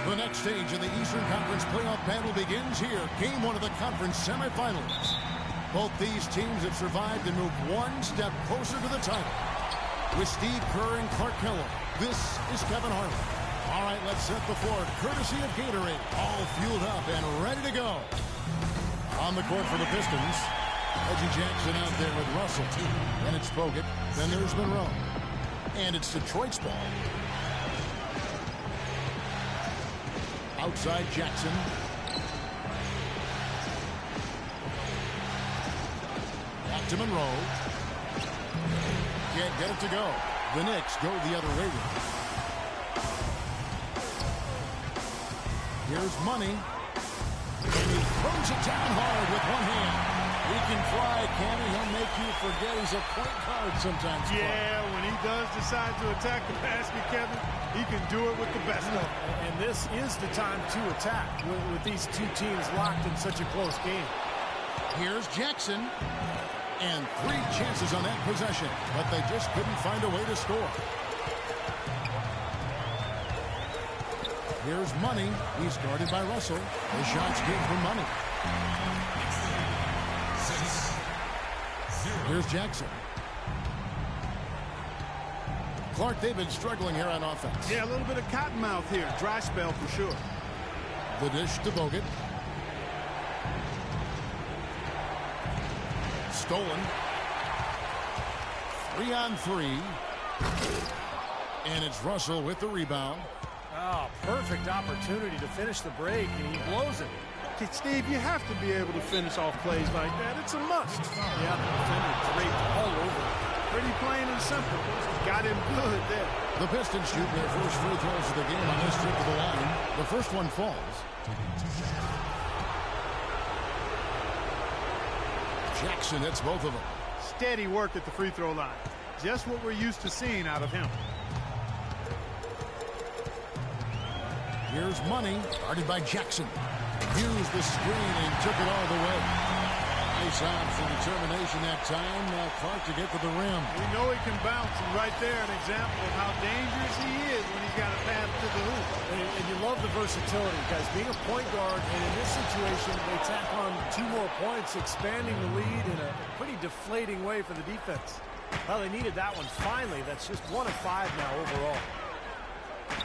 The next stage of the Eastern Conference playoff battle begins here. Game 1 of the conference semifinals. Both these teams have survived and moved one step closer to the title. With Steve Kerr and Clark Keller, this is Kevin Harlan. All right, let's set the floor courtesy of Gatorade. All fueled up and ready to go. On the court for the Pistons, Reggie Jackson out there with Russell. Then it's Bogut. Then there's Monroe. And it's Detroit's ball. Outside Jackson. Back to Monroe. Can't get it to go. The Knicks go the other way. Here's Money. And he throws it down hard with one hand. He can fly, can he? He'll make you forget he's a point guard sometimes. Yeah, when he does decide to attack the basket, Kevin, he can do it with the best of them. And this is the time to attack with these two teams locked in such a close game. Here's Jackson. And 3 chances on that possession, but they just couldn't find a way to score. Here's Money. He's guarded by Russell. The shot's good for Money. Here's Jackson. Clark, they've been struggling here on offense. Yeah, a little bit of cottonmouth here. Dry spell for sure. The dish to Bogut. Stolen. 3-on-3. And it's Russell with the rebound. Oh, perfect opportunity to finish the break, and he blows it. Okay, Steve, you have to be able to finish off plays like that. It's a must. Yeah, the defender draped all over it. Pretty plain and simple. Got him good there. The Pistons shoot their first free throws of the game on this trip to the line. The first one falls. Jackson hits both of them. Steady work at the free throw line. Just what we're used to seeing out of him. Here's Money, guarded by Jackson. Used the screen and took it all the way. Nice arms and determination that time. Clark to get to the rim. We know he can bounce, and right there an example of how dangerous he is when he's got a path to the hoop. And you love the versatility, guys. Being a point guard, and in this situation, they tack on 2 more points, expanding the lead in a pretty deflating way for the defense. Well, they needed that one finally. That's just 1 of 5 now overall.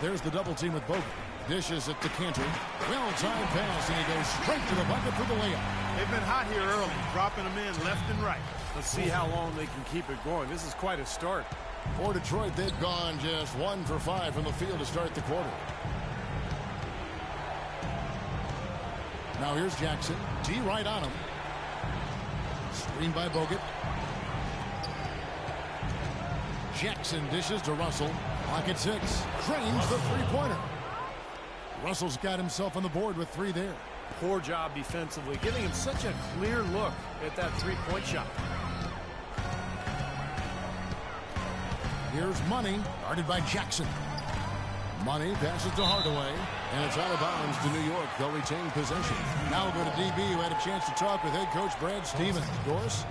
There's the double team with Bogut. Dishes it to Cantor. Well-timed pass, and he goes straight to the bucket for the layup. They've been hot here early, dropping them in left and right. Let's see how long they can keep it going. This is quite a start. For Detroit, they've gone just 1 for 5 from the field to start the quarter. Now here's Jackson. D right on him. Screened by Bogut. Jackson dishes to Russell. Clock at 6. Cranes the three-pointer. Russell's got himself on the board with 3 there. Poor job defensively, giving him such a clear look at that three-point shot. Here's Money, guarded by Jackson. Money passes to Hardaway, and it's out of bounds to New York. They'll retain possession. Now we'll go to DB, who had a chance to talk with head coach Brad Stevens. Doris?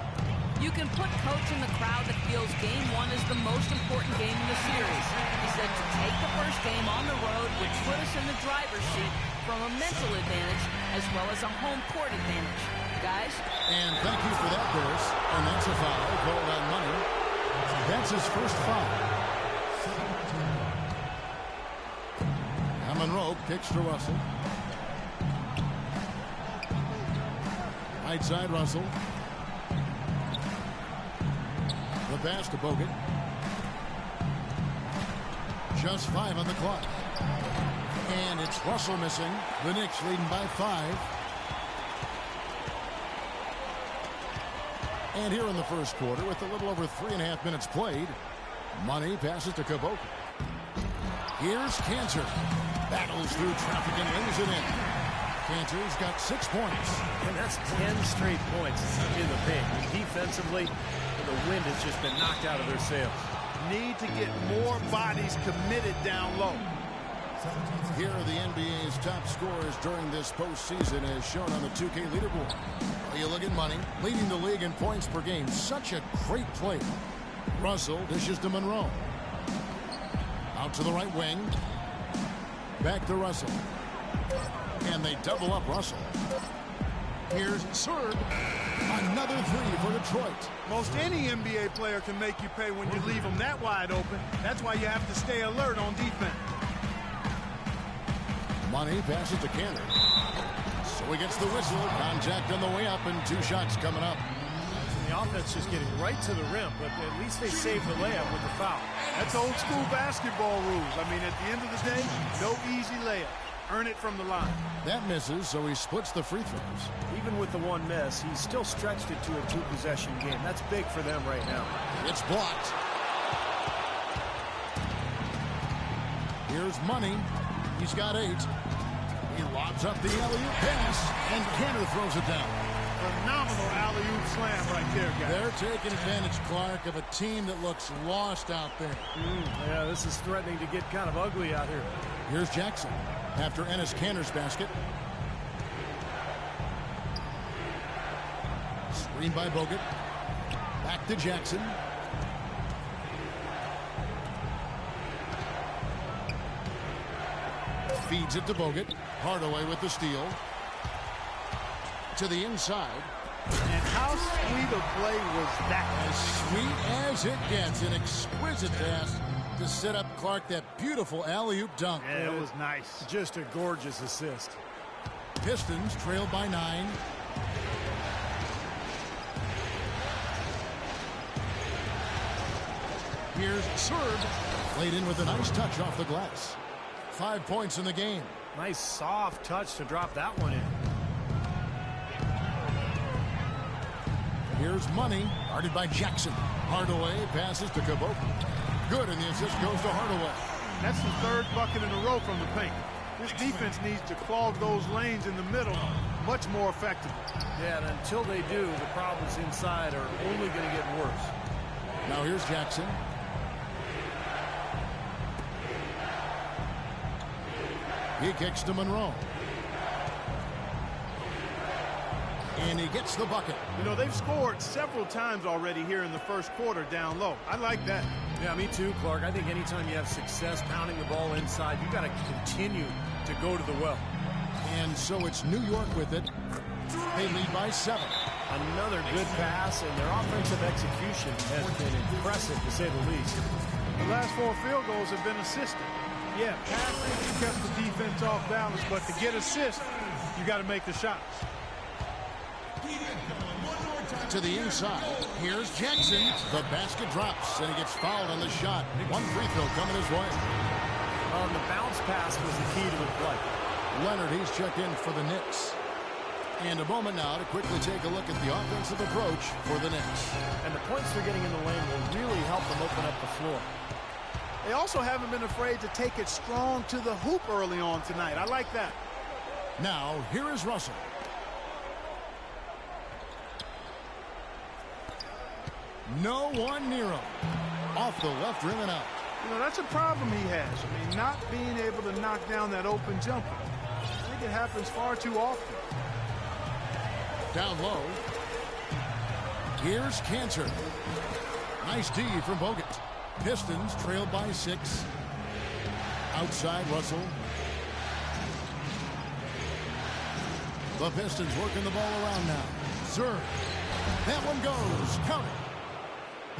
You can put Coach in the crowd that feels Game 1 is the most important game in the series. He said to take the first game on the road would put us in the driver's seat from a mental advantage as well as a home court advantage. Guys? And thank you for that, Doris. And that's a foul called on Money. That's his first foul. Now Monroe kicks to Russell. Right side, Russell. The pass to Bogut. Just 5 on the clock. And it's Russell missing. The Knicks leading by 5. And here in the first quarter, with a little over 3.5 minutes played, Money passes to Kuboka. Here's Cantor. Battles through traffic and lays it in. Cantor's got 6 points. And that's 10 straight points in the paint. Defensively, the wind has just been knocked out of their sails. Need to get more bodies committed down low. Here are the NBA's top scorers during this postseason as shown on the 2K leaderboard. Well, you look at Money, leading the league in points per game. Such a great play. Russell dishes to Monroe. Out to the right wing. Back to Russell. And they double up Russell. Here's serve. Another three for Detroit. Most any NBA player can make you pay when you leave them that wide open. That's why you have to stay alert on defense. Money passes to Cantor. So he gets the whistle. Contact on the way up and 2 shots coming up. The offense just getting right to the rim, but at least they saved the layup with the foul. That's old school basketball rules. I mean, at the end of the day, no easy layup. Earn it from the line. That misses, so he splits the free throws. Even with the one miss, he's still stretched it to a 2-possession game. That's big for them right now. It's blocked. Here's Money. He's got 8. He lobs up the alley-oop pass, and Cantor throws it down. Phenomenal alley-oop slam right there, guys. They're taking advantage, Clark, of a team that looks lost out there. Yeah, this is threatening to get kind of ugly out here. Here's Jackson after Enes Kanter's basket. Screen by Bogut. Back to Jackson. Feeds it to Bogut. Hardaway with the steal. To the inside. And how sweet a play was that? As sweet as it gets. An exquisite pass to set up Clark that beautiful alley-oop dunk. Yeah, it was nice. Just a gorgeous assist. Pistons trailed by 9. Here's serve. Played in with a nice touch off the glass. 5 points in the game. Nice soft touch to drop that one in. Here's Money, guarded by Jackson. Hardaway passes to Cabot. Good, and the assist goes to Hardaway. That's the 3rd bucket in a row from the paint. This defense needs to clog those lanes in the middle much more effectively. Yeah, and until they do, the problems inside are only going to get worse. Now here's Jackson. He kicks to Monroe. And he gets the bucket. You know, they've scored several times already here in the first quarter down low. I like that. Yeah, me too, Clark. I think anytime you have success pounding the ball inside, you've got to continue to go to the well. And so it's New York with it. They lead by 7. Another good pass, and their offensive execution has been impressive, to say the least. The last 4 field goals have been assisted. Yeah, passing kept the defense off balance, but to get assists, you got to make the shots. To the inside. Here's Jackson. The basket drops, and he gets fouled on the shot. 1 free throw coming his way. The bounce pass was the key to the play. Leonard, he's checked in for the Knicks. And a moment now to quickly take a look at the offensive approach for the Knicks. And the points they're getting in the lane will really help them open up the floor. They also haven't been afraid to take it strong to the hoop early on tonight. I like that. Now, here is Russell. No one near him. Off the left rim and out. You know, that's a problem he has. I mean, not being able to knock down that open jumper. I think it happens far too often. Down low. Here's Cantor. Nice D from Bogut. Pistons trailed by 6. Outside Russell. The Pistons working the ball around now. Serve. That one goes. Count it.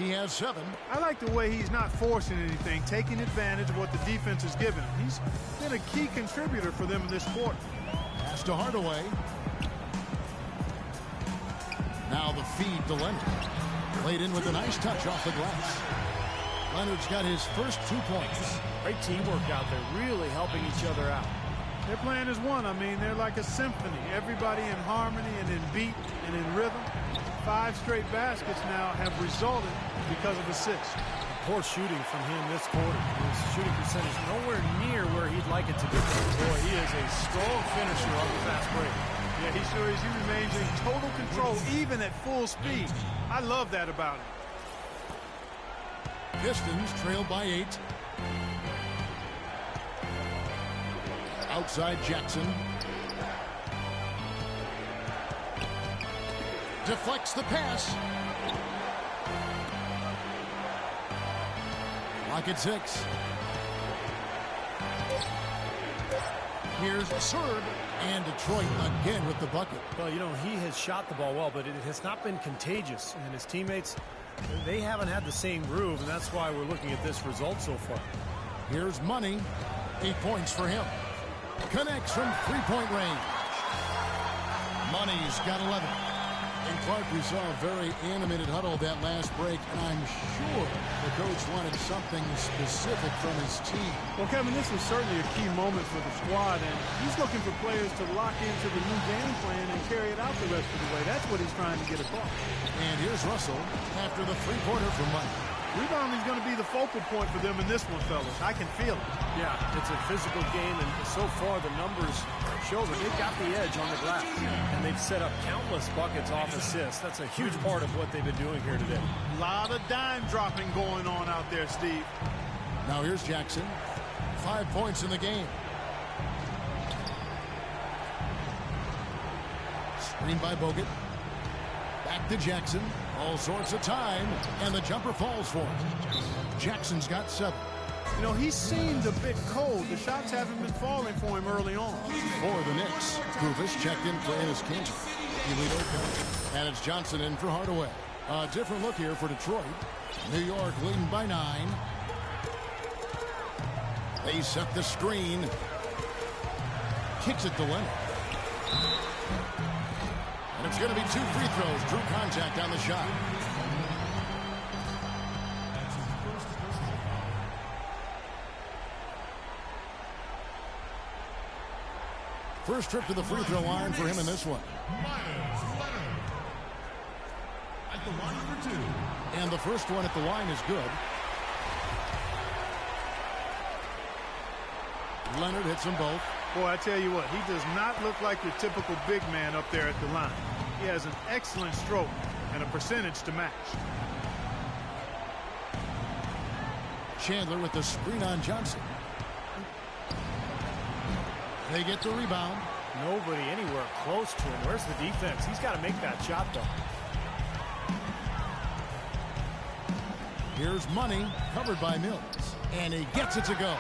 He has 7. I like the way he's not forcing anything, taking advantage of what the defense is giving him. He's been a key contributor for them in this quarter. Pass to Hardaway. Now the feed to Leonard. Played in with a nice touch off the glass. Leonard's got his first 2 points. Great teamwork out there, really helping each other out. Their plan is one. I mean, they're like a symphony. Everybody in harmony and in beat and in rhythm. 5 straight baskets now have resulted because of assists. Poor shooting from him this quarter. His shooting percentage nowhere near where he'd like it to be. Boy, he is a strong finisher on the fast break. Yeah, he sure is. He remains in total control, even at full speed. I love that about him. Pistons trail by 8. Outside Jackson. Deflects the pass. Clock at 6. Here's a serve, and Detroit again with the bucket. Well, you know, he has shot the ball well, but it has not been contagious. And his teammates, they haven't had the same groove, and that's why we're looking at this result so far. Here's Money. 8 points for him. Connects from three-point range. Money's got 11. And Clark, we saw a very animated huddle that last break, and I'm sure the coach wanted something specific from his team. Well, Kevin, this was certainly a key moment for the squad, and he's looking for players to lock into the new game plan and carry it out the rest of the way. That's what he's trying to get across. And here's Russell after the three-pointer from Money. Rebounding is going to be the focal point for them in this one, fellas. I can feel it. Yeah, it's a physical game, and so far the numbers show that they've got the edge on the glass. And they've set up countless buckets off assists. That's a huge part of what they've been doing here today. A lot of dime dropping going on out there, Steve. Now here's Jackson. 5 points in the game. Screen by Bogut. Back to Jackson. All sorts of time, and the jumper falls for him. Jackson's got 7. You know, he seemed a bit cold. The shots haven't been falling for him early on. For the Knicks, Kufis checked in for Enes Kanter. And it's Johnson in for Hardaway. A different look here for Detroit. New York leading by 9. They set the screen. Kicks it to Leonard. And it's going to be 2 free throws. Drew contact on the shot. First trip to the free throw line for him in this one. At the line for 2. And the first one at the line is good. Leonard hits them both. Boy, I tell you what, he does not look like your typical big man up there at the line. He has an excellent stroke and a percentage to match. Chandler with the screen on Johnson. They get the rebound. Nobody anywhere close to him. Where's the defense? He's got to make that shot, though. Here's Money, covered by Mills. And he gets it to go.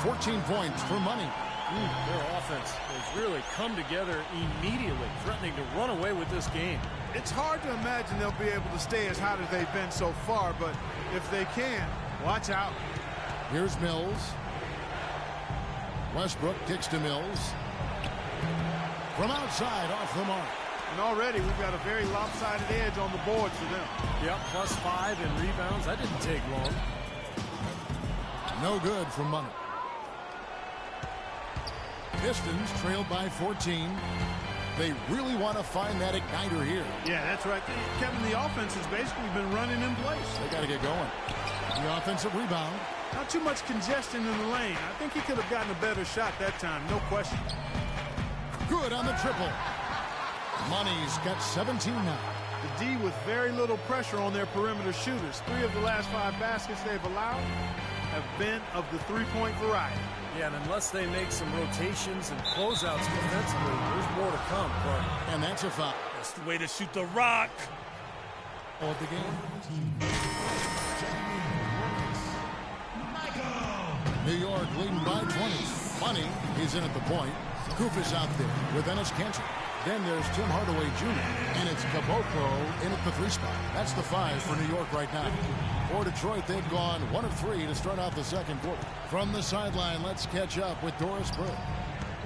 14 points for Money. Their offense has really come together immediately, threatening to run away with this game. It's hard to imagine they'll be able to stay as hot as they've been so far, but if they can, watch out. Here's Mills. Westbrook kicks to Mills. From outside, off the mark. And already we've got a very lopsided edge on the board for them. Yep, +5 in rebounds. That didn't take long. No good from Money. Pistons trailed by 14. They really want to find that igniter here. Yeah, that's right. Kevin, the offense has basically been running in place. They got to get going. The offensive rebound. Not too much congestion in the lane. I think he could have gotten a better shot that time, no question. Good on the triple. Money's got 17 now. The D with very little pressure on their perimeter shooters. 3 of the last 5 baskets they've allowed have been of the three-point variety. Yeah, and unless they make some rotations and closeouts defensively, there's more to come, Clark. And that's a foul. That's the way to shoot the rock. Of the game. New York leading by 20. Money is in at the point. Kufis out there with Enes Kanter. Then there's Tim Hardaway Jr. And it's Caboclo in at the 3 spot. That's the 5 for New York right now. For Detroit, they've gone 1 of 3 to start out the second quarter. From the sideline, let's catch up with Doris Burke.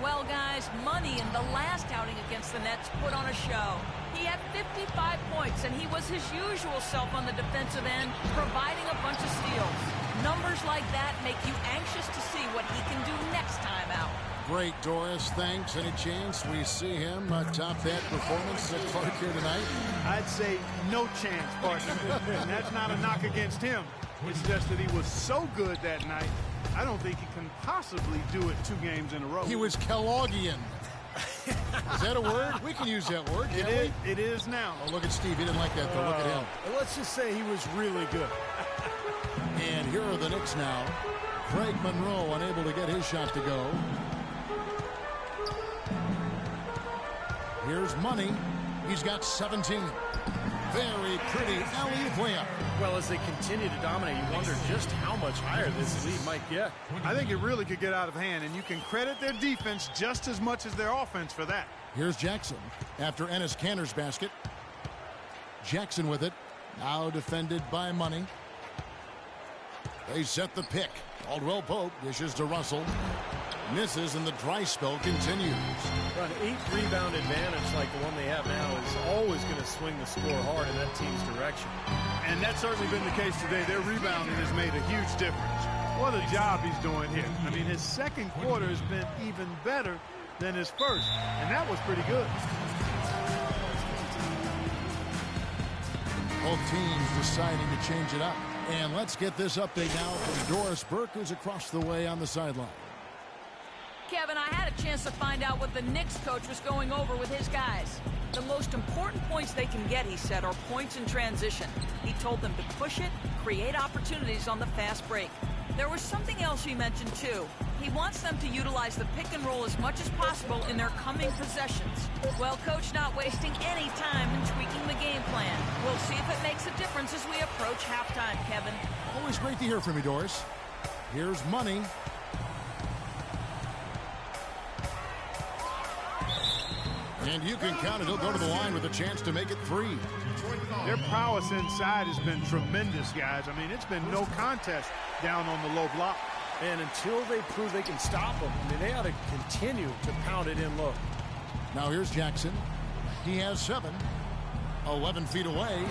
Well, guys, Money in the last outing against the Nets put on a show. He had 55 points, and he was his usual self on the defensive end, providing a bunch of steals. Numbers like that make you anxious to see what he can do next time out. Great, Doris. Thanks. Any chance we see him top that performance at Clark here tonight? I'd say no chance, partner. And that's not a knock against him. It's just that he was so good that night, I don't think he can possibly do it 2 games in a row. He was Kellogghian. Is that a word? We can use that word. It is now. Oh, look at Steve. He didn't like that, though. Look at him. Let's just say he was really good. And here are the Knicks now. Craig Monroe unable to get his shot to go. Here's Money. He's got 17. Very pretty alley-oop layup. Well, as they continue to dominate, you wonder just how much higher this lead might get. I think it really could get out of hand, and you can credit their defense just as much as their offense for that. Here's Jackson after Enes Kanter's basket. Jackson with it. Now defended by Money. They set the pick. Caldwell Pope dishes to Russell. Misses, and the dry spell continues. An 8-rebound advantage like the one they have now is always going to swing the score hard in that team's direction. And that's certainly been the case today. Their rebounding has made a huge difference. What a job he's doing here. I mean, his second quarter has been even better than his first, and that was pretty good. Both teams deciding to change it up. And let's get this update now from Doris Burke, who's across the way on the sideline. Kevin, I had a chance to find out what the Knicks coach was going over with his guys. The most important points they can get, he said, are points in transition. He told them to push it, create opportunities on the fast break. There was something else he mentioned, too. He wants them to utilize the pick and roll as much as possible in their coming possessions. Well, Coach not wasting any time in tweaking the game plan. We'll see if it makes a difference as we approach halftime, Kevin. Always great to hear from you, Doris. Here's Money. And you can count it. He'll go to the line with a chance to make it 3. Their prowess inside has been tremendous, guys. I mean, it's been no contest down on the low block. And until they prove they can stop them, I mean, they ought to continue to pound it in low. Now here's Jackson. He has 7. 11 feet away.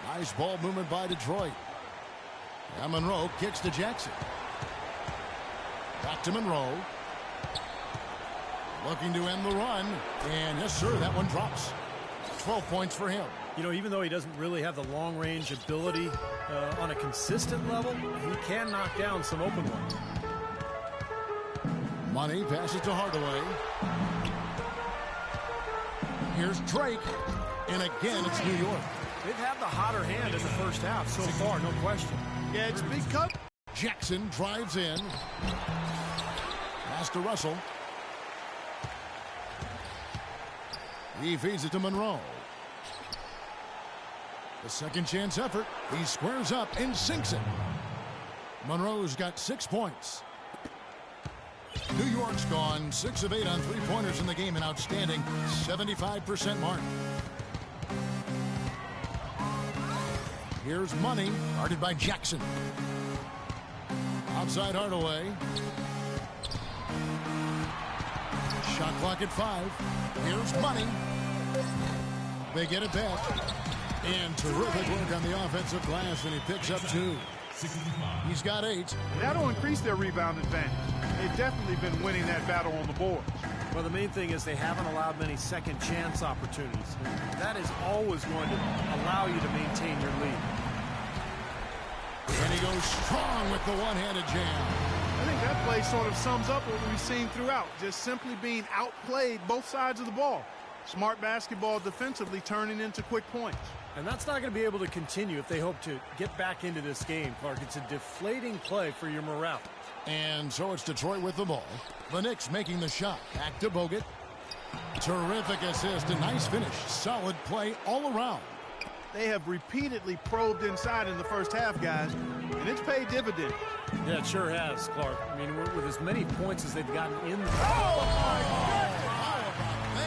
Nice ball movement by Detroit. Now Monroe kicks to Jackson. Back to Monroe. Looking to end the run. And yes, sir, that one drops. 12 points for him. You know, even though he doesn't really have the long-range ability on a consistent level, he can knock down some open ones. Money passes to Hardaway. Here's Drake. And again, it's New York. They've had the hotter hand in the first half so far, no question. Yeah, it's big cut. Jackson drives in. Pass to Russell. He feeds it to Monroe. The second chance effort. He squares up and sinks it. Monroe's got 6 points. New York's gone 6 of 8 on three-pointers in the game, an outstanding 75% mark. Here's Money, guarded by Jackson. Outside Hardaway. Shot clock at 5. Here's Money. They get it back. And terrific work on the offensive glass, and he picks up 2. He's got 8. That'll increase their rebound advantage. They've definitely been winning that battle on the boards. Well, the main thing is they haven't allowed many second chance opportunities. That is always going to allow you to maintain your lead. And he goes strong with the one-handed jam. I think that play sort of sums up what we've seen throughout. Just simply being outplayed both sides of the ball. Smart basketball defensively turning into quick points. And that's not going to be able to continue if they hope to get back into this game, Clark. It's a deflating play for your morale. And so it's Detroit with the ball. The Knicks making the shot. Back to Bogut. Terrific assist. A nice finish. Solid play all around. They have repeatedly probed inside in the first half, guys, and it's paid dividends. Yeah, it sure has, Clark. I mean, with as many points as they've gotten in the... Oh, my goodness!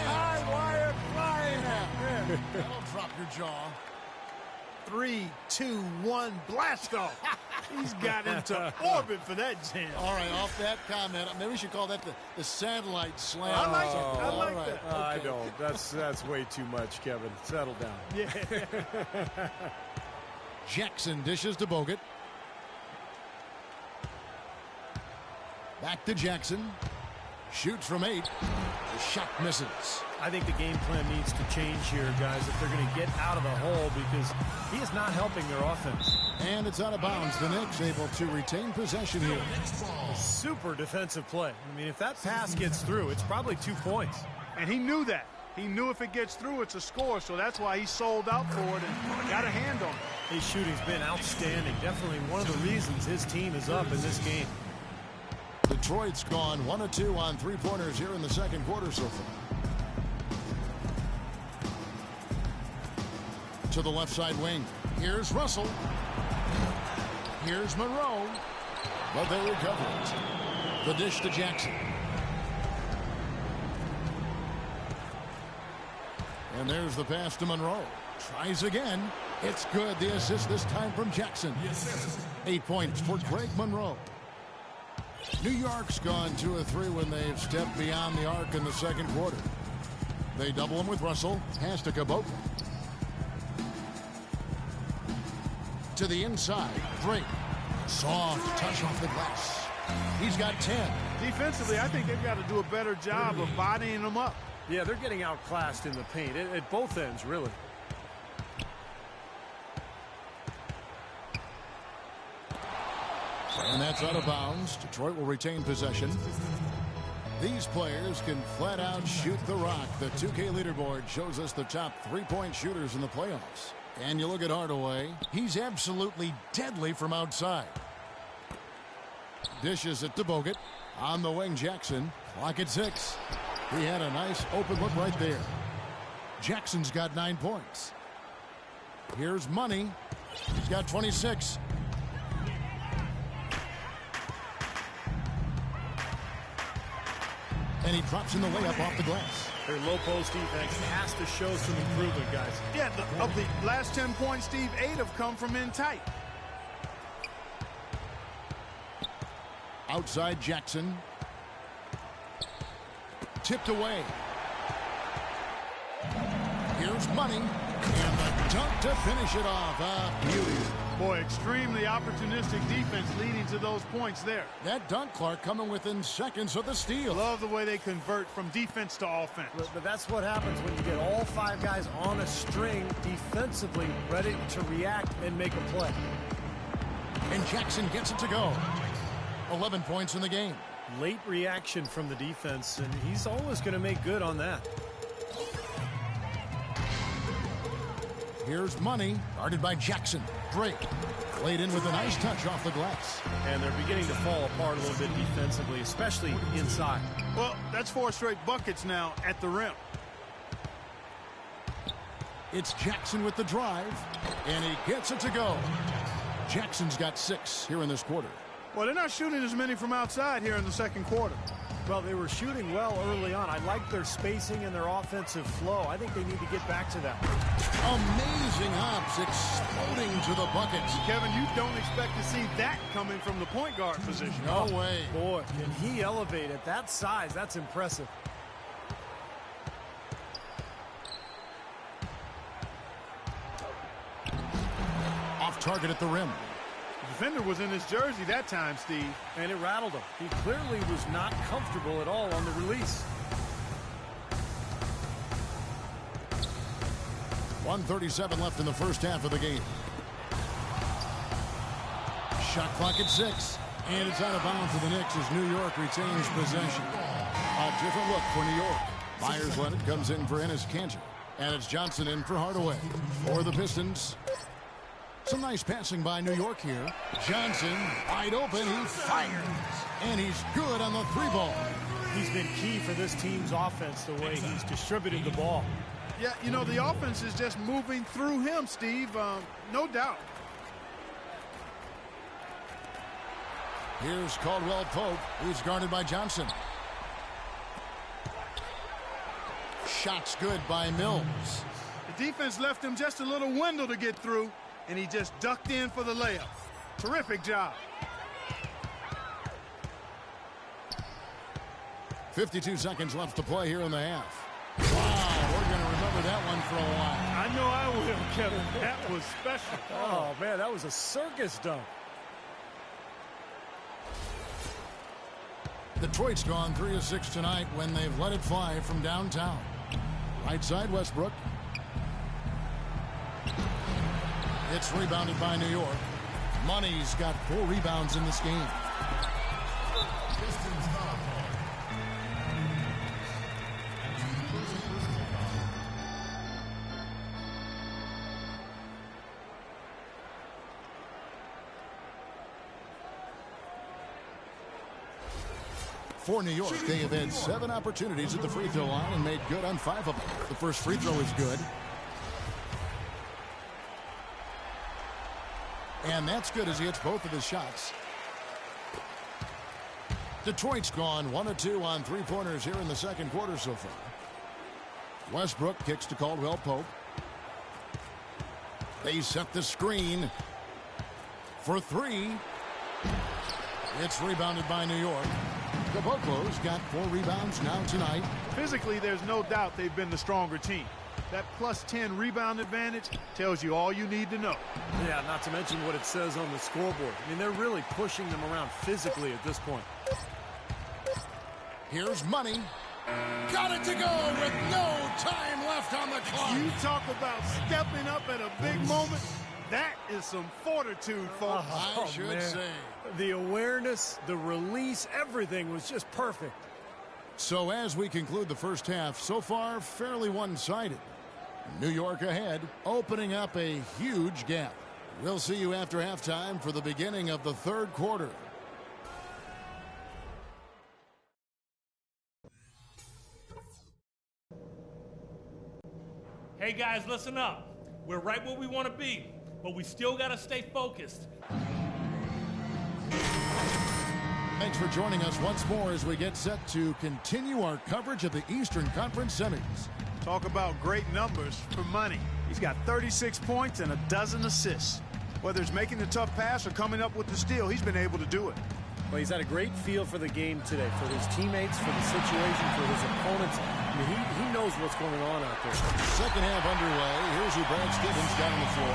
High wire flying out. That'll drop your jaw. 3, 2, 1, blast off. He's got into orbit for that jam. All right, off that comment, maybe we should call that the satellite slam. I like it. I like that. Okay. I don't. That's way too much, Kevin. Settle down. Yeah. Jackson dishes to Bogut. Back to Jackson. Shoots from 8. The shot misses. I think the game plan needs to change here, guys, if they're going to get out of the hole, because he is not helping their offense. And it's out of bounds. The Knicks able to retain possession here. A super defensive play. I mean, if that pass gets through, it's probably 2 points. And he knew that. He knew if it gets through, it's a score, so that's why he sold out for it and got a hand on it. His shooting's been outstanding. Definitely one of the reasons his team is up in this game. Detroit's gone 1 of 2 on three-pointers here in the second quarter so far. To the left side wing. Here's Russell. Here's Monroe. But they recover it. The dish to Jackson. And there's the pass to Monroe. Tries again. It's good. The assist this time from Jackson. 8 points for Greg Monroe. New York's gone 2 of 3 when they've stepped beyond the arc in the second quarter. They double him with Russell. Pass to Cabot. To the inside. Drake. Soft touch off the glass. He's got 10. Defensively, I think they've got to do a better job of bodying them up. Yeah, they're getting outclassed in the paint at both ends, really. And that's out of bounds. Detroit will retain possession. These players can flat out shoot the rock. The 2K leaderboard shows us the top 3-point shooters in the playoffs. And you look at Hardaway. He's absolutely deadly from outside. Dishes it to Bogut. On the wing, Jackson. Clock at 6. He had a nice open look right there. Jackson's got 9 points. Here's Money. He's got 26. And he drops in the layup off the glass. Their low post defense has to show some improvement, guys. Yeah, of the last 10 points, Steve, 8 have come from in tight. Outside Jackson. Tipped away. Here's Money. And the dunk to finish it off. Beauty. Boy, extremely opportunistic defense leading to those points there. That dunk, Clark, coming within seconds of the steal. Love the way they convert from defense to offense. But that's what happens when you get all 5 guys on a string defensively, ready to react and make a play. And Jackson gets it to go. 11 points in the game. Late reaction from the defense, and he's always going to make good on that. Here's Money, guarded by Jackson. Drake laid in with a nice touch off the glass. And they're beginning to fall apart a little bit defensively, especially inside. Well, that's 4 straight buckets now at the rim. It's Jackson with the drive, and he gets it to go. Jackson's got 6 here in this quarter. Well, they're not shooting as many from outside here in the second quarter. Well, they were shooting well early on. I like their spacing and their offensive flow. I think they need to get back to that. Amazing hops exploding to the buckets. Kevin, you don't expect to see that coming from the point guard position. No way. Boy, can he elevate at that size? That's impressive. Off target at the rim. The defender was in his jersey that time, Steve. And it rattled him. He clearly was not comfortable at all on the release. 1:37 left in the first half of the game. Shot clock at 6. And it's out of bounds for the Knicks as New York retains possession. A different look for New York. Myers Leonard comes in for Enes Kanter. And it's Johnson in for Hardaway. For the Pistons. Some nice passing by New York here. Johnson, wide open, he fires. And he's good on the 3-ball. He's been key for this team's offense, the way he's distributed the ball. Yeah, you know, the offense is just moving through him, Steve, no doubt. Here's Caldwell Pope. He's guarded by Johnson. Shot's good by Mills. The defense left him just a little window to get through, and he just ducked in for the layup. Terrific job. 52 seconds left to play here in the half. Wow, we're going to remember that one for a while. I know I will, Kevin. That was special. Oh, man, that was a circus dunk. Detroit's gone 3 of 6 tonight when they've let it fly from downtown. Right side, Westbrook. It's rebounded by New York. Money's got 4 rebounds in this game. For New York, they have had 7 opportunities at the free throw line and made good on 5 of them. The first free throw is good. And that's good as he hits both of his shots. Detroit's gone 1 of 2 on three-pointers here in the second quarter so far. Westbrook kicks to Caldwell Pope. They set the screen for three. It's rebounded by New York. Caboclo's got 4 rebounds now tonight. Physically, there's no doubt they've been the stronger team. That plus 10 rebound advantage tells you all you need to know. Yeah, not to mention what it says on the scoreboard. I mean, they're really pushing them around physically at this point. Here's Money. Got it to go with no time left on the clock. You talk about stepping up at a big moment. That is some fortitude, folks. I should say. The awareness, the release, everything was just perfect. So as we conclude the first half, so far fairly one-sided. New York ahead, opening up a huge gap. We'll see you after halftime for the beginning of the third quarter. Hey guys, listen up. We're right where we want to be, but we still got to stay focused. Thanks for joining us once more as we get set to continue our coverage of the Eastern Conference semis. Talk about great numbers for money. He's got 36 points and a dozen assists. Whether it's making the tough pass or coming up with the steal, he's been able to do it. Well, he's had a great feel for the game today, for his teammates, for the situation, for his opponents. I mean, he knows what's going on out there. Second half underway. Here's who Brad Stevens got on the floor.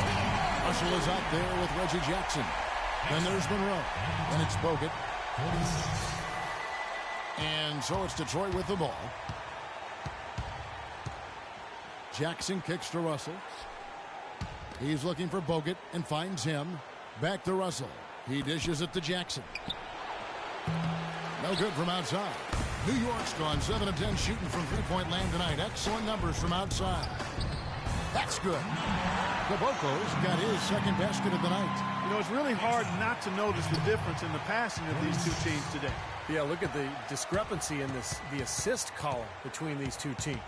Russell is out there with Reggie Jackson. Then there's Monroe. And it's Bogut. And so it's Detroit with the ball. Jackson kicks to Russell. He's looking for Bogut and finds him. Back to Russell. He dishes it to Jackson. No good from outside. New York's gone 7 of 10 shooting from three-point land tonight. Excellent numbers from outside. That's good. Caboclo's got his second basket of the night. You know, it's really hard not to notice the difference in the passing of these two teams today. Yeah, look at the discrepancy in the assist column between these two teams.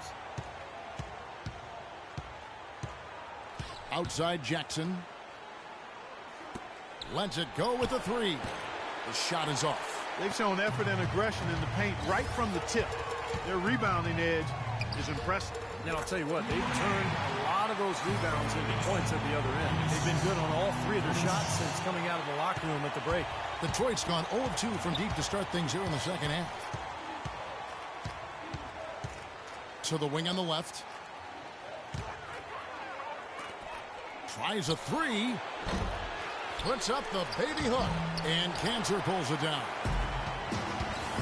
Outside Jackson. Lets it go with a three. The shot is off. They've shown effort and aggression in the paint right from the tip. Their rebounding edge is impressive. Now, I'll tell you what, they've turned a lot of those rebounds into points at the other end. They've been good on all 3 of their shots since coming out of the locker room at the break. Detroit's gone 0 of 2 from deep to start things here in the second half. To the wing on the left. Tries a three. Puts up the baby hook. And Cantor pulls it down.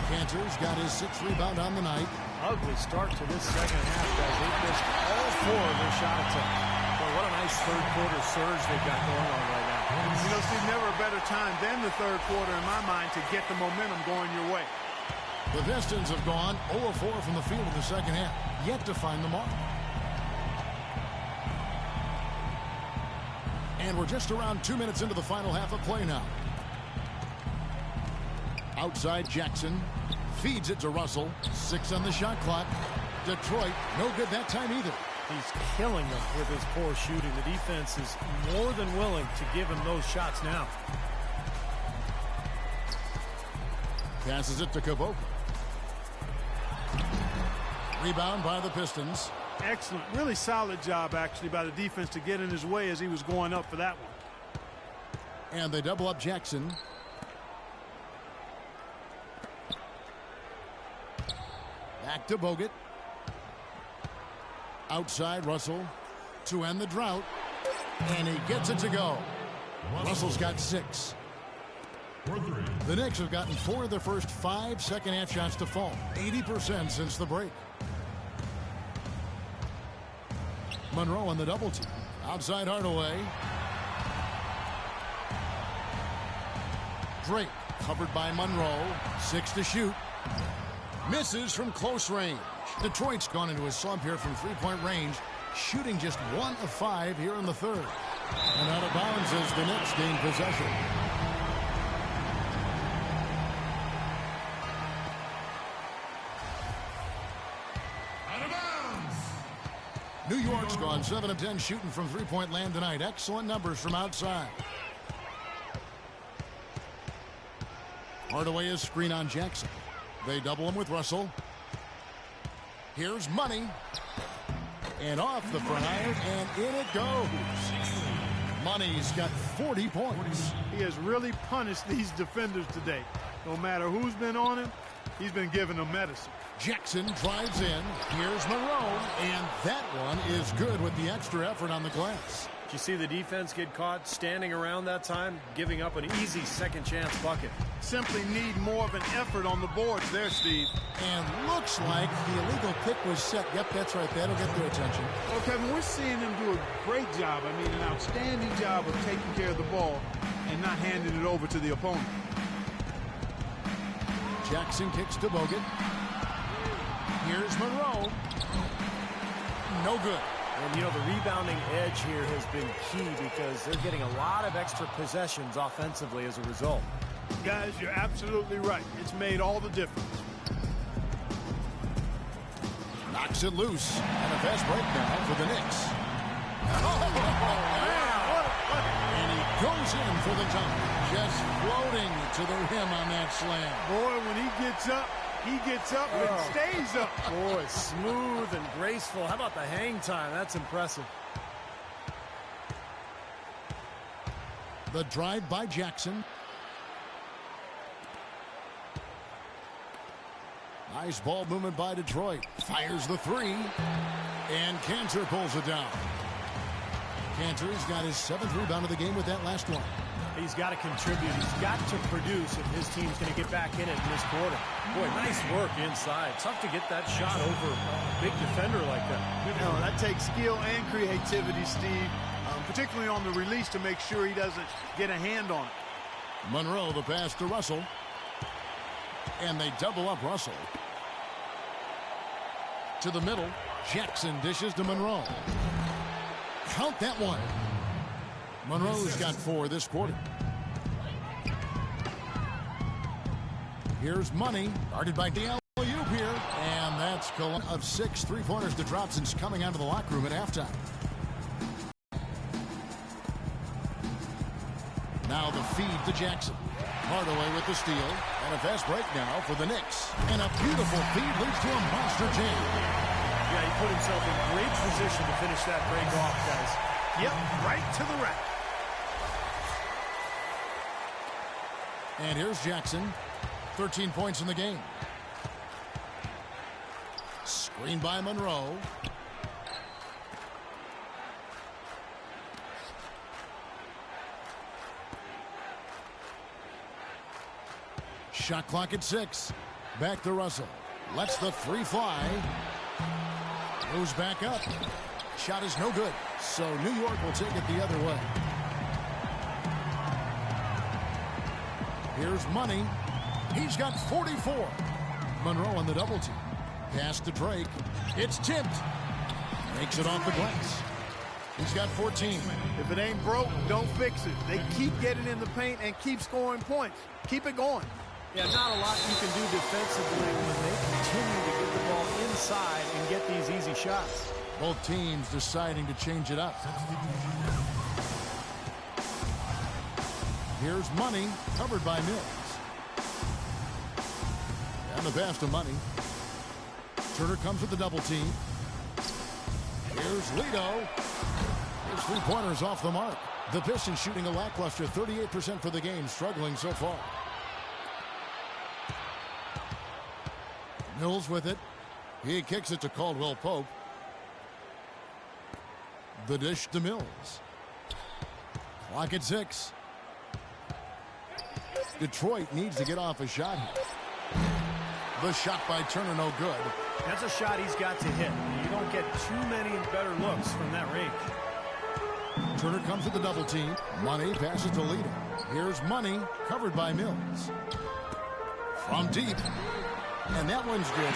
Cantor's got his 6th rebound on the night. Ugly start to this second half, guys. They've missed all 4 of their shot attempts. But what a nice third quarter surge they've got going on right now. You know, Steve, never a better time than the third quarter in my mind to get the momentum going your way. The Pistons have gone 0 of 4 from the field in the second half. Yet to find the mark. And we're just around 2 minutes into the final half of play now. Outside Jackson. Feeds it to Russell. 6 on the shot clock. Detroit, no good that time either. He's killing them with his poor shooting. The defense is more than willing to give him those shots now. Passes it to Caboclo. Rebound by the Pistons. Excellent. Really solid job, actually, by the defense to get in his way as he was going up for that one. And they double up Jackson. Back to Bogut. Outside Russell to end the drought. And he gets it to go. Russell's got 6. The Knicks have gotten 4 of their first 5 second-half shots to fall. 80% since the break. Monroe on the double team. Outside Hardaway. Drake covered by Monroe. 6 to shoot. Misses from close range. Detroit's gone into a slump here from three-point range, shooting just 1 of 5 here in the third. And out of bounds as the Knicks gain possession. Out of bounds. New York's gone 7 of 10 shooting from three-point land tonight. Excellent numbers from outside. Hardaway is screen on Jackson. They double him with Russell. Here's Money. And off the front iron, and in it goes. Money's got 40 points. He has really punished these defenders today. No matter who's been on him, he's been giving them medicine. Jackson drives in. Here's Monroe. And that one is good with the extra effort on the glass. Did you see the defense get caught standing around that time, giving up an easy second chance bucket? Simply need more of an effort on the boards there, Steve. And looks like the illegal pick was set. Yep, that's right. That'll get their attention. Well, Kevin, we're seeing them do a great job. I mean, an outstanding job of taking care of the ball and not handing it over to the opponent. Jackson kicks to Bogut. Here's Monroe. No good. And, you know, the rebounding edge here has been key because they're getting a lot of extra possessions offensively as a result. Guys, you're absolutely right. It's made all the difference. Knocks it loose. And a fast break now for the Knicks. Oh, man, what a play. And he goes in for the dunk. Just floating to the rim on that slam. Boy, when he gets up and stays up. Boy, smooth and graceful. How about the hang time? That's impressive. The drive by Jackson. Nice ball movement by Detroit. Fires the three. And Cantor pulls it down. Cantor's got his 7th rebound of the game with that last one. He's got to contribute. He's got to produce if his team's going to get back in it in this quarter. Boy, nice work inside. Tough to get that shot over a big defender like that. You know, that takes skill and creativity, Steve, particularly on the release to make sure he doesn't get a hand on it. Monroe, the pass to Russell. And they double up Russell. To the middle. Jackson dishes to Monroe. Count that one. Monroe's got 4 this quarter. Here's Money. Guarded by DL here. And that's of 6 3-pointers to drop since coming out of the locker room at halftime. Now the feed to Jackson. Hardaway with the steal. And a fast break now for the Knicks. And a beautiful feed leads to a monster jam. Yeah, he put himself in great position to finish that break off, guys. Yep, right to the rack. And here's Jackson. 13 points in the game. Screen by Monroe. Shot clock at 6. Back to Russell. Lets the 3 fly. Moves back up. Shot is no good. So New York will take it the other way. Here's Money. He's got 44. Monroe on the double team. Pass to Drake. It's tipped. Makes it off the glass. He's got 14. If it ain't broke, don't fix it. They keep getting in the paint and keep scoring points. Keep it going. Yeah, not a lot you can do defensively when they continue to get the ball inside and get these easy shots. Both teams deciding to change it up. Here's Money, covered by Mills. And the pass to Money. Turner comes with the double team. Here's Lido. His 3-pointers off the mark. The Pistons shooting a lackluster 38% for the game, struggling so far. Mills with it. He kicks it to Caldwell Pope. The dish to Mills. Clock at 6. Detroit needs to get off a shot here. The shot by Turner, no good. That's a shot he's got to hit. You don't get too many better looks from that range. Turner comes with the double team. Money passes to Lido. Here's Money, covered by Mills. From deep. And that one's good.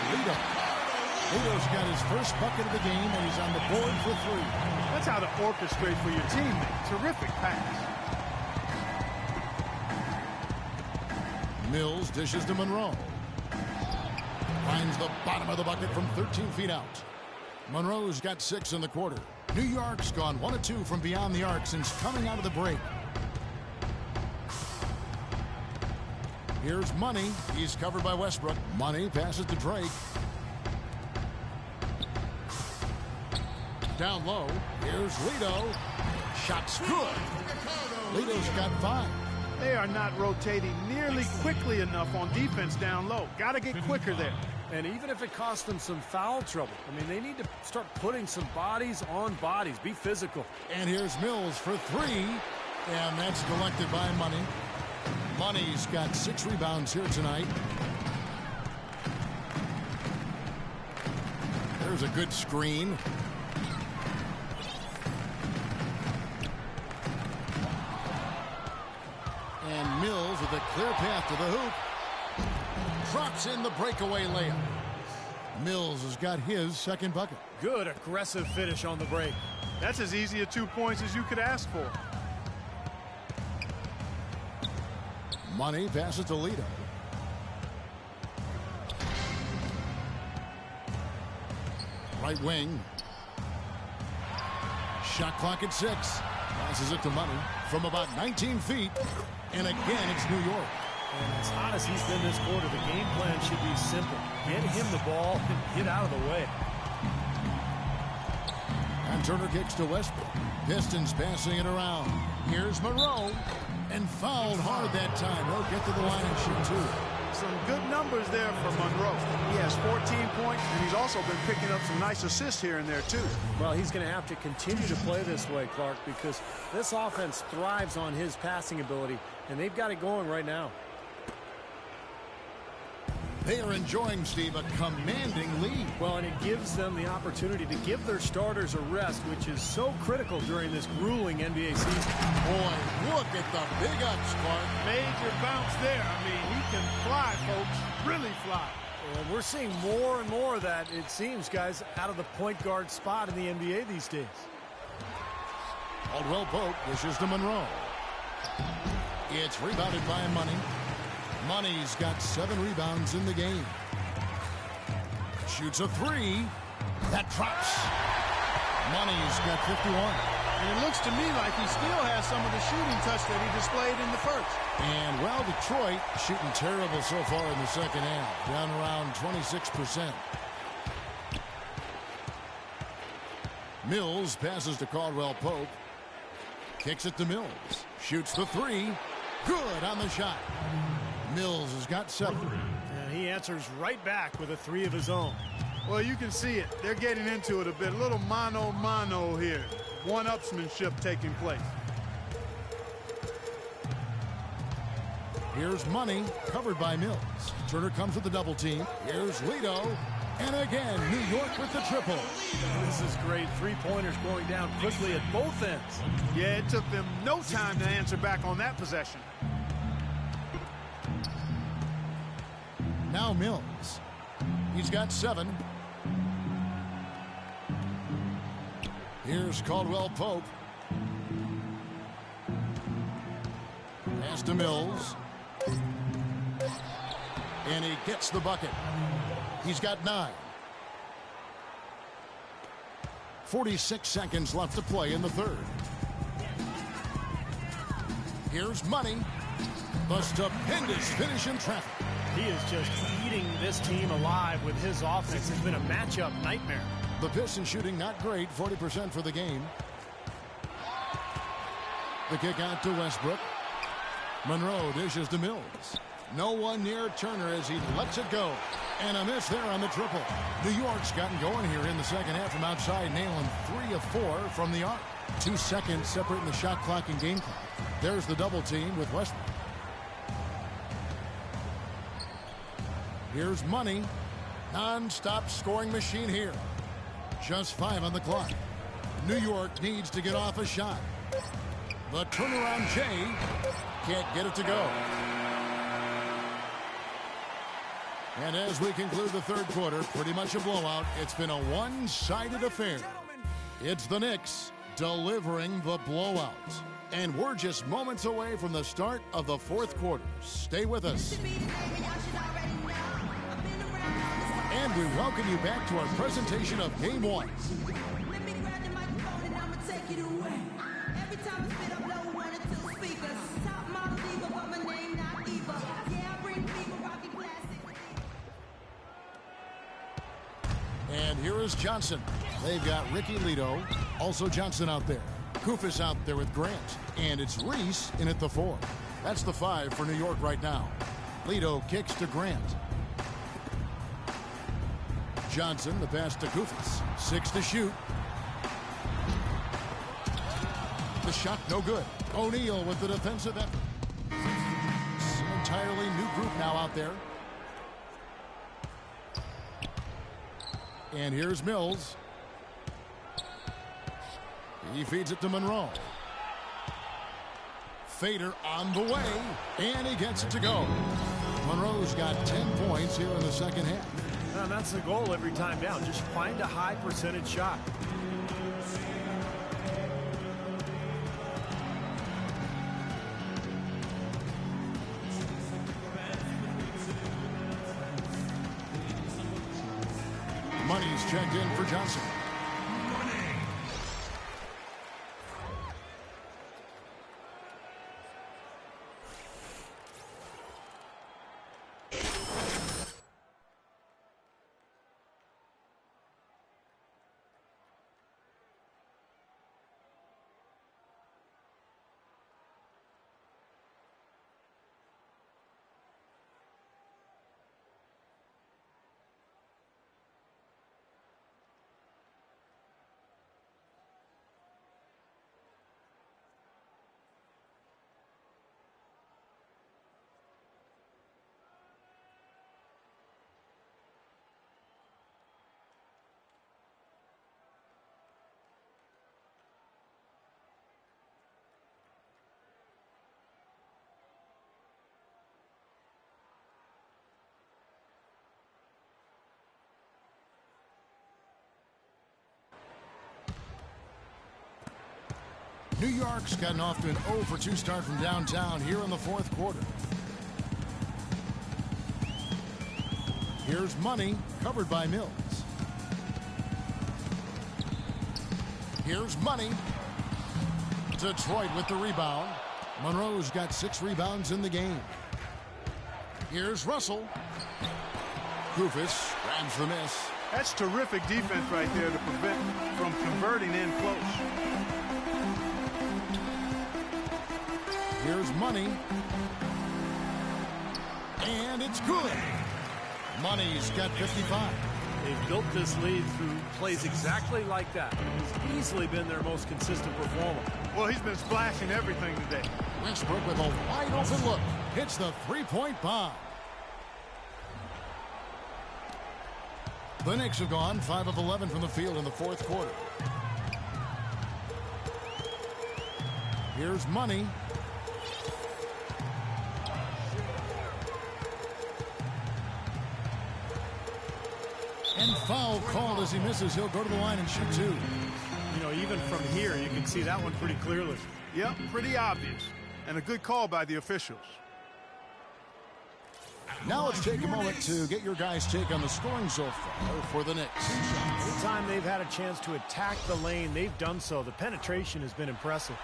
Lido's got his first bucket of the game, and he's on the board for 3. That's how to orchestrate for your teammate. Terrific pass. Mills dishes to Monroe. Finds the bottom of the bucket from 13 feet out. Monroe's got 6 in the quarter. New York's gone 1 of 2 from beyond the arc since coming out of the break. Here's Money. He's covered by Westbrook. Money passes to Drake. Down low. Here's Lito. Shot's good. Lito's got 5. They are not rotating nearly quickly enough on defense down low. Got to get quicker there. And even if it costs them some foul trouble, I mean, they need to start putting some bodies on bodies. Be physical. And here's Mills for 3. And that's collected by Money. Money's got 6 rebounds here tonight. There's a good screen. And Mills with a clear path to the hoop. Drops in the breakaway layup. Mills has got his second bucket. Good aggressive finish on the break. That's as easy a 2 points as you could ask for. Money passes to Lito. Right wing. Shot clock at 6. Passes it to Money from about 19 feet. And again, it's New York. And as hot as he's been this quarter, the game plan should be simple. Get him the ball and get out of the way. And Turner kicks to Westbrook. Pistons passing it around. Here's Monroe. And fouled hard that time. He'll get to the line and shoot 2. Some good numbers there for Monroe. He has 14 points, and he's also been picking up some nice assists here and there, too. Well, he's going to have to continue to play this way, Clark, because this offense thrives on his passing ability, and they've got it going right now. They are enjoying, Steve, a commanding lead. Well, and it gives them the opportunity to give their starters a rest, which is so critical during this grueling NBA season. Boy, look at the big ups, Clark. Major bounce there. I mean, he can fly, folks. Really fly. And we're seeing more and more of that, it seems, guys, out of the point guard spot in the NBA these days. Caldwell Pope dishes to Monroe. It's rebounded by Money. Money's got 7 rebounds in the game. Shoots a 3. That drops. Money's got 51. And it looks to me like he still has some of the shooting touch that he displayed in the first. And, well, Detroit shooting terrible so far in the second half. Down around 26%. Mills passes to Caldwell Pope. Kicks it to Mills. Shoots the 3. Good on the shot. Mills has got 7. And he answers right back with a 3 of his own. Well, you can see it. They're getting into it a bit. A little mano-mano here. One-upsmanship taking place. Here's Money, covered by Mills. Turner comes with the double team. Here's Lito. And again, New York with the triple. This is great. 3-pointers going down quickly at both ends. Yeah, it took them no time to answer back on that possession. Now Mills. He's got 7. Here's Caldwell Pope. Pass to Mills. And he gets the bucket. He's got 9. 46 seconds left to play in the third. Here's Money. The stupendous finish in traffic. He is just eating this team alive with his offense. It's been a matchup nightmare. The Pistons shooting not great, 40% for the game. The kick out to Westbrook. Monroe dishes to Mills. No one near Turner as he lets it go. And a miss there on the triple. New York's gotten going here in the second half from outside, nailing 3 of 4 from the arc. 2 seconds separating the shot clock and game clock. There's the double team with Westbrook. Here's Money. Non-stop scoring machine here. Just 5 on the clock. New York needs to get off a shot. The turnaround Jay can't get it to go. And as we conclude the third quarter, pretty much a blowout. It's been a one-sided affair. It's the Knicks delivering the blowout. And we're just moments away from the start of the fourth quarter. Stay with us. And we welcome you back to our presentation of Game 1. Here is Johnson. They've got Ricky Lito, also Johnson out there. Kufis out there with Grant. And it's Reese in at the 4. That's the 5 for New York right now. Lito kicks to Grant. Johnson, the pass to Kufis. 6 to shoot. The shot no good. O'Neal with the defensive effort. It's an entirely new group now out there. And here's Mills. He feeds it to Monroe. Fader on the way, and he gets it to go. Monroe's got 10 points here in the second half. And that's the goal every time down. Just find a high percentage shot. Money's checked in for Johnson. New York's gotten off to an 0 for 2 start from downtown here in the fourth quarter. Here's Money, covered by Mills. Here's Money. Detroit with the rebound. Monroe's got 6 rebounds in the game. Here's Russell. Kufis grabs the miss. That's terrific defense right there to prevent from converting in close. Here's Money. And it's good. Money's got 55. They've built this lead through plays exactly like that. He's easily been their most consistent performer. Well, he's been splashing everything today. Westbrook with a wide open look. Hits the three-point bomb. The Knicks have gone 5 of 11 from the field in the fourth quarter. Here's Money. And foul called as he misses. He'll go to the line and shoot 2. You know, even from here, you can see that one pretty clearly. Yep, pretty obvious. And a good call by the officials. Now let's take a moment to get your guys' take on the scoring so far for the Knicks. Anytime they've had a chance to attack the lane, they've done so. The penetration has been impressive.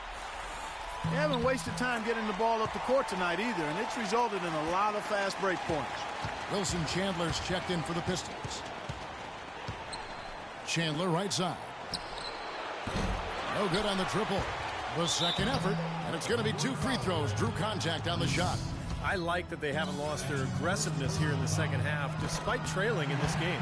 They haven't wasted time getting the ball up the court tonight either, and it's resulted in a lot of fast break points. Wilson Chandler's checked in for the Pistons. Chandler right side. No good on the triple. The second effort, and it's going to be 2 free throws. Drew contact on the shot. I like that they haven't lost their aggressiveness here in the second half, despite trailing in this game.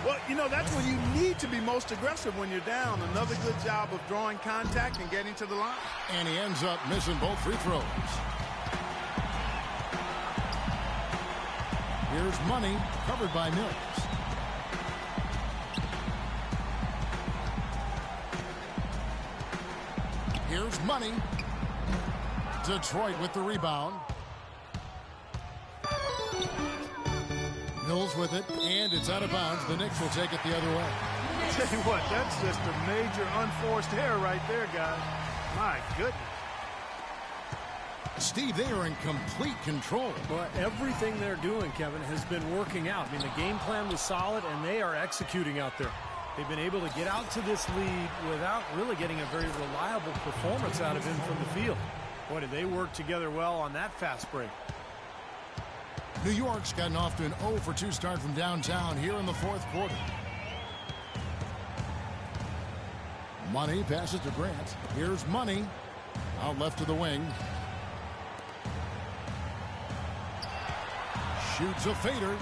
Well, you know, that's when you need to be most aggressive when you're down. Another good job of drawing contact and getting to the line. And he ends up missing both free throws. Here's Money, covered by Mills. Here's Money. Detroit with the rebound. Mills with it, and it's out of bounds. The Knicks will take it the other way. Tell you what, that's just a major unforced error right there, guys. My goodness. Steve, they are in complete control. But everything they're doing, Kevin, has been working out. I mean, the game plan was solid, and they are executing out there. They've been able to get out to this lead without really getting a very reliable performance out of him from the field. Boy, did they work together well on that fast break. New York's gotten off to an 0 for 2 start from downtown here in the fourth quarter. Money passes to Grant. Here's Money. Out left to the wing. Shoots a fader.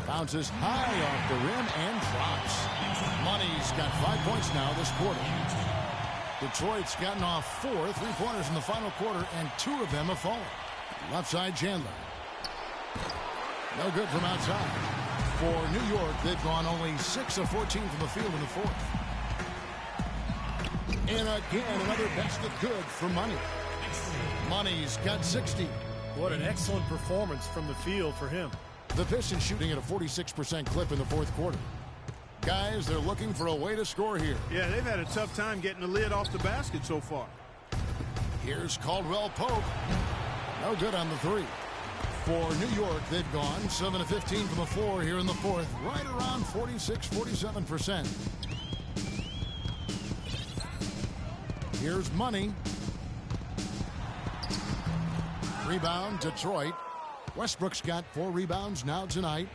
Bounces high off the rim and drops. Money's got 5 points now this quarter. Detroit's gotten off 4 3-pointers in the final quarter, and 2 of them have fallen. Left side, Chandler. No good from outside. For New York, they've gone only 6 of 14 from the field in the fourth. And again, another basket good for Money. Money's got 60. What an excellent performance from the field for him. The Pistons shooting at a 46% clip in the fourth quarter. Guys, they're looking for a way to score here. Yeah, they've had a tough time getting the lid off the basket so far. Here's Caldwell Pope. No good on the three. For New York, they've gone 7 of 15 from the floor here in the fourth. Right around 46-47%. Here's Money. Rebound, Detroit. Westbrook's got 4 rebounds now tonight.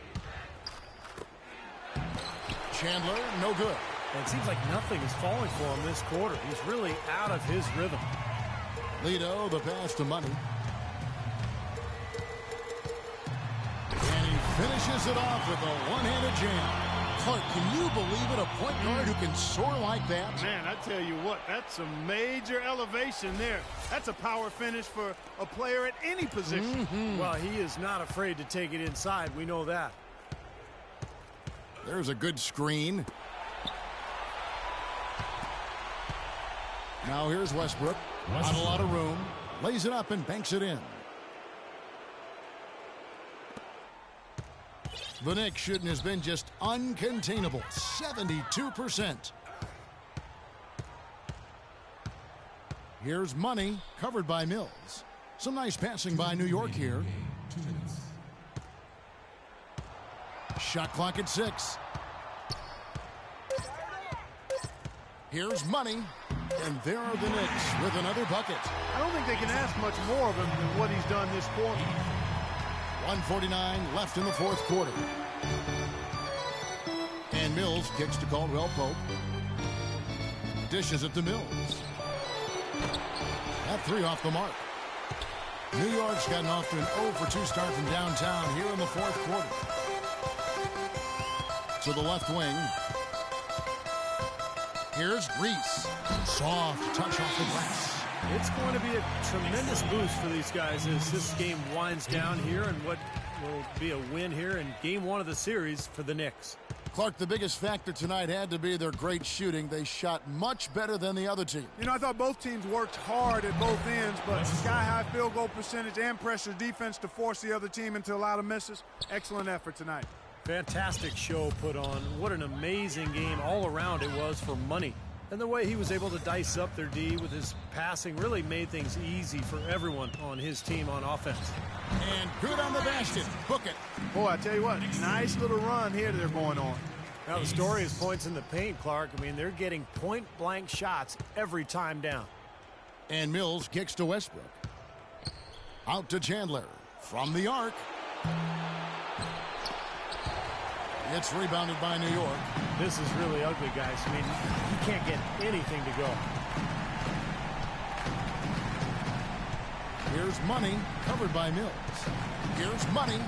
Chandler, no good. And it seems like nothing is falling for him this quarter. He's really out of his rhythm. Lido, the pass to Money. And he finishes it off with a one-handed jam. Clark, can you believe it? A point guard who can soar like that? Man, I tell you what, that's a major elevation there. That's a power finish for a player at any position. Well, he is not afraid to take it inside. We know that. There's a good screen. Now here's Westbrook. Not a lot of room. Lays it up and banks it in. The Knicks shooting has been just uncontainable. 72%. Here's Money, covered by Mills. Some nice passing by New York here. 2 minutes. Shot clock at 6. Here's Money. And there are the Knicks with another bucket. I don't think they can ask much more of him than what he's done this quarter. 1:49 left in the fourth quarter. And Mills kicks to Caldwell Pope. Dishes it to Mills. That 3 off the mark. New York's gotten off to an 0 for 2 start from downtown here in the fourth quarter. To the left wing. Here's Reese. Soft touch off the glass. It's going to be a tremendous boost for these guys as this game winds down here, and what will be a win here in game 1 of the series for the Knicks. Clark, the biggest factor tonight had to be their great shooting. They shot much better than the other team. You know, I thought both teams worked hard at both ends, but sky-high field goal percentage and pressure defense to force the other team into a lot of misses. Excellent effort tonight. Fantastic show put on. What an amazing game all around it was for Money. And the way he was able to dice up their D with his passing really made things easy for everyone on his team on offense. And good on the basket. Book it. Boy, I tell you what, nice little run here they're going on. Now the story is points in the paint, Clark. I mean, they're getting point-blank shots every time down. And Mills kicks to Westbrook. Out to Chandler. From the arc. It's rebounded by New York. This is really ugly, guys. I mean, you can't get anything to go. Here's Money, covered by Mills. Here's Money,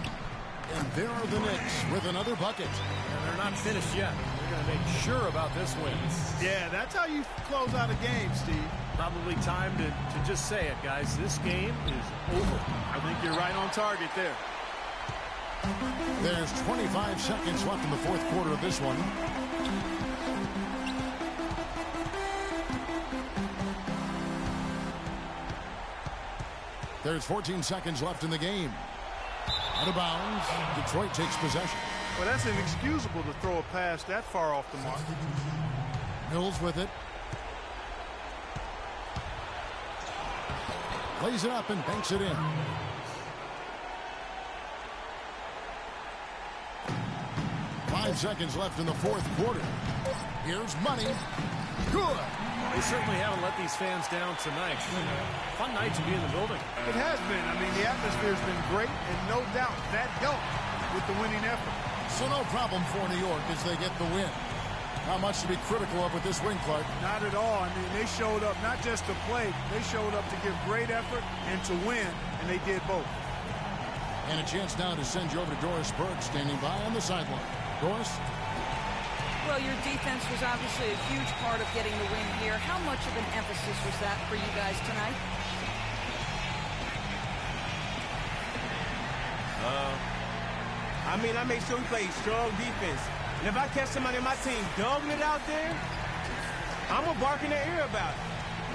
and there are the Knicks with another bucket. And they're not finished yet. They're going to make sure about this win. Yeah, that's how you close out a game, Steve. Probably time to just say it, guys. This game is over. I think you're right on target there. There's 25 seconds left in the fourth quarter of this one. There's 14 seconds left in the game. Out of bounds. Detroit takes possession. Well, that's inexcusable to throw a pass that far off the mark. Mills with it. Lays it up and banks it in. Five seconds left in the fourth quarter. Here's Money. Good. They certainly haven't let these fans down tonight. Fun night to be in the building. It has been. I mean, the atmosphere's been great, and no doubt that helped with the winning effort. So no problem for New York as they get the win. Not much to be critical of with this win, Clark. Not at all. I mean, they showed up not just to play, they showed up to give great effort and to win, and they did both. And a chance now to send you over to Doris Burke, standing by on the sideline. Doris? Well, your defense was obviously a huge part of getting the win here. How much of an emphasis was that for you guys tonight? I mean, I make sure we play strong defense. And if I catch somebody on my team dogging it out there, I'm going to bark in their ear about it.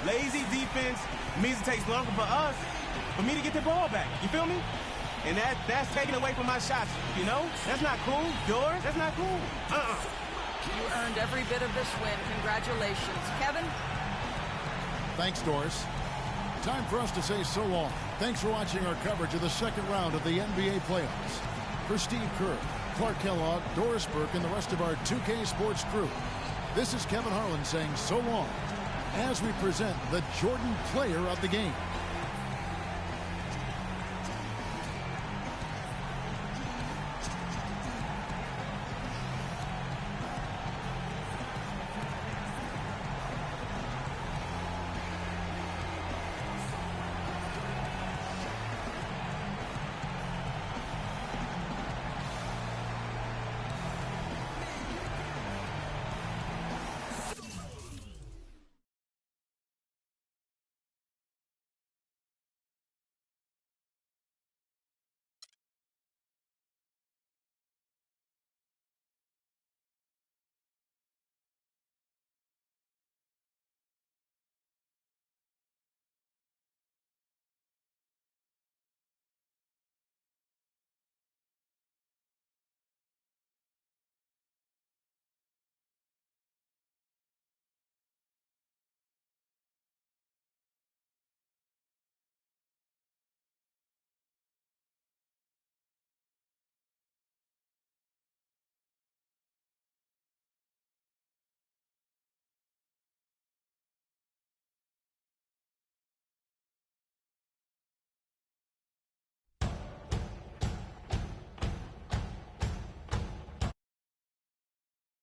Lazy defense means it takes longer for us, for me to get the ball back. You feel me? And that's taken away from my shots, you know? That's not cool. Doors, that's not cool. You earned every bit of this win. Congratulations. Kevin? Thanks, Doris. Time for us to say so long. Thanks for watching our coverage of the second round of the NBA playoffs. For Steve Kerr, Clark Kellogg, Doris Burke, and the rest of our 2K Sports crew, this is Kevin Harlan saying so long as we present the Jordan Player of the Game.